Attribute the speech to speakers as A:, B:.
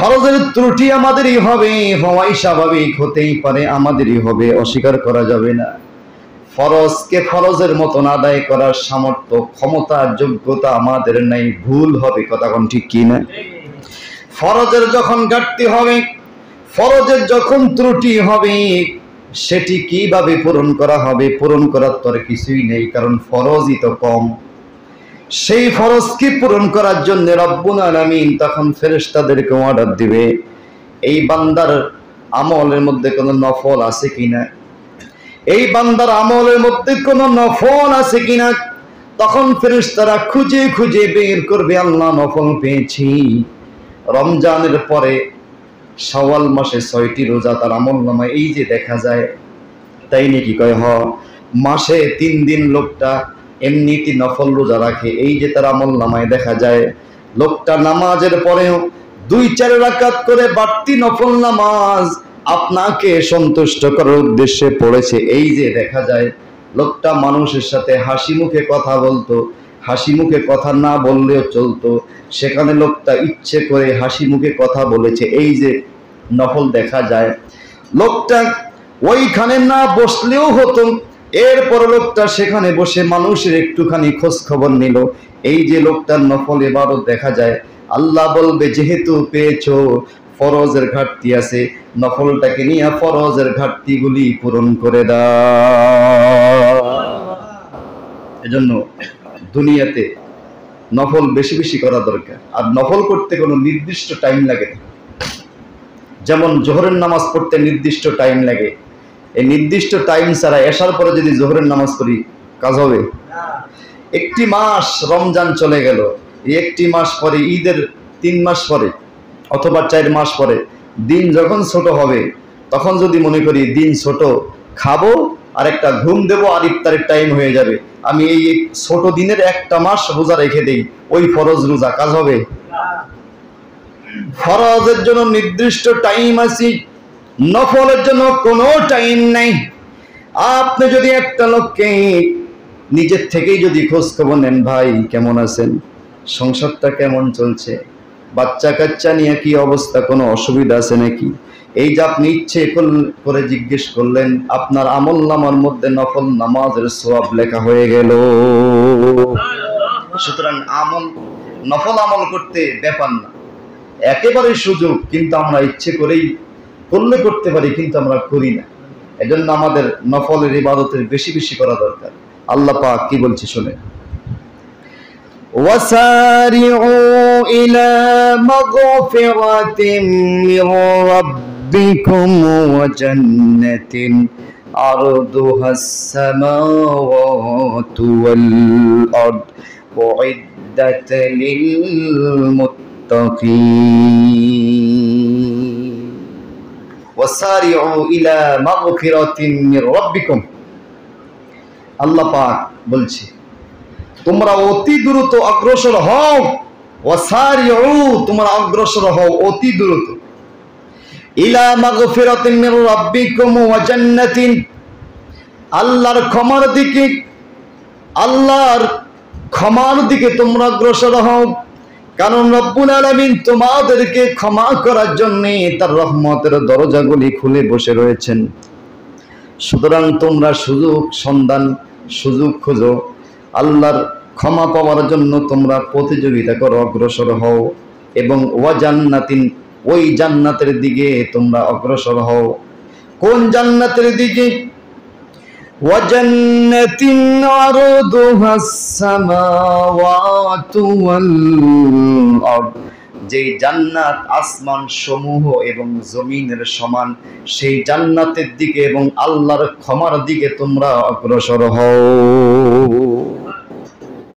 A: ফরজের ত্রুটি আমাদেরই হবে, হওয়াই স্বাভাবিক, হতেই পারে, আমাদেরই হবে, অস্বীকার করা যাবে না। ফরজকে ফরজের মতন আদায় করার সামর্থ্য, ক্ষমতা, যোগ্যতা আমাদের নাই, ভুল হবে, কথা কোন ঠিক কি না? ফরজের যখন ঘাটতি হবে, ফরজের যখন ত্রুটি হবে, সেটি কিভাবে পূরণ করা হবে? পূরণ করার তো আর কিছুই নেই, কারণ ফরজই তো কম। সেই ফরজকে পূরণ করার জন্য রব্বুল আলামিন তখন ফেরেশতাদেরকে অর্ডার দিবে, এই বান্দার আমলের মধ্যে কোনো নফল আছে কিনা, এই বান্দার আমলের মধ্যে কোনো নফল আছে কিনা। তখন ফেরেশতারা খুঁজে খুঁজে বের করবে, আল্লাহ নফল পেয়েছি। রমজানের পরে শাওয়াল মাসে 6টি রোজা তার আমলনামায় এই যে দেখা যায়, তাই নাকি? কয় হ, মাসে 3 দিন লোকটা এমনিতে নফল রোজা রাখে, এই যে তার আমলনামায় দেখা যায়। লোকটা নামাজের পরেও 2-4 রাকাত করে বাড়তি নফল নামাজ আপনাকে সন্তুষ্ট করার উদ্দেশ্যে পড়েছে, এই যে দেখা যায়। লোকটা মানুষের সাথে হাসি মুখে কথা বলতো, হাসি মুখে কথা না বললেও চলতো, সেখানে লোকটা ইচ্ছে করে হাসি মুখে কথা বলেছে, এই যে নফল দেখা যায়। লোকটা ওইখানে না বসলেও হতো, এরপর লোকটা সেখানে বসে মানুষের একটুখানি খোঁজ খবর নিল, এই যে লোকটার নফল ইবাদত দেখা যায়। আল্লাহ বলবে, যেহেতু পেয়েছো, ফরজের ঘাটতি আছে, নফলটাকে নিয়ে ফরজের ঘাটতিগুলি পূরণ করে দাও। এজন্য দুনিয়াতে নফল বেশি বেশি করা দরকার। আর নফল করতে কোনো নির্দিষ্ট টাইম লাগে না। যেমন জোহরের নামাজ পড়তে নির্দিষ্ট টাইম লাগে, এই নির্দিষ্ট টাইম ছাড়া এশার পরে যদি জোহরের নামাজ পড়ি, কাজ হবে? একটি মাস রমজান চলে গেল, একটি মাস পরে ঈদের 3 মাস পরে অথবা 4 মাস পরে দিন যখন ছোট হবে, তখন যদি মনে করি দিন ছোট, খাবো আর একটা ঘুম দেবো আর ইফতারের টাইম হয়ে যাবে, আমি এই ছোট দিনের একটা মাস রোজা রেখে দেই, ওই ফরজ রোজা, কাজ হবে? ফরজের জন্য নির্দিষ্ট টাইম আছে, নফলের জন্য কোনো টাইম নাই। আপনি যদি একটা লোককে নিজের থেকেই যদি খোঁজ খবর নেন, ভাই কেমন আছেন, সংসারটা কেমন চলছে, বাচ্চা কাচ্চা নিয়ে কি অবস্থা, কোনো অসুবিধা আছে নাকি, এই যে আপনি ইচ্ছে করে জিজ্ঞেস করলেন, আপনার আমলনামার মধ্যে নফল নামাজের সওয়াব লেখা হয়ে গেল। সুতরাং নফল আমল করতে ব্যাপার না, একেবারে সুযোগ, কিন্তু আমরা ইচ্ছে করেই করলে করতে পারি, কিন্তু আমরা করি না। এজন্য আমাদের নফলের ইবাদতের বেশি বেশি করা দরকার। আল্লাহ পাক কি বলছে শুনে, وَسَارِعُوا إِلَى مَغْفِرَةٍ مِّن رَّبِّكُمْ وَجَنَّةٍ عَرْضُهَا السَّمَاوَاتُ وَالْأَرْضُ أُعِدَّتْ لِلْمُتَّقِينَ وَسَارِعُوا إِلَى مَغْفِرَةٍ مِّن رَّبِّكُمْ। আল্লাহ পাক বলছে, তোমরা অতি দ্রুত অগ্রসর হও, ওয়াসারিউ, তোমরা অগ্রসর হও অতি দ্রুত, ইলা মাগফিরাতিন মির রাব্বিকুম ওয়া জান্নাতিন, আল্লাহর ক্ষমার দিকে, আল্লাহর ক্ষমার দিকে তোমরা অগ্রসর হও। কারণ রব্বুল আলামিন তোমাদেরকে ক্ষমা করার জন্য তার রহমতের দরজাগুলি খুলে বসে রয়েছেন। সুতরাং তোমরা সুযোগ খোঁজো, আল্লাহর ক্ষমা পাওয়ার জন্য তোমরা প্রতিযোগিতা করো, অগ্রসর হও, এবং ওয়া জান্নাতিন, ওই জান্নাতের দিকে তোমরা অগ্রসর হও। কোন জান্নাতের দিকে? ওয়া জান্নাতিন আরদুহাস সামাওয়াতু ওয়াল আরদ, যেই জান্নাত আসমান সমূহ এবং জমিনের সমান, সেই জান্নাতের দিকে এবং আল্লাহর ক্ষমার দিকে তোমরা অগ্রসর হও।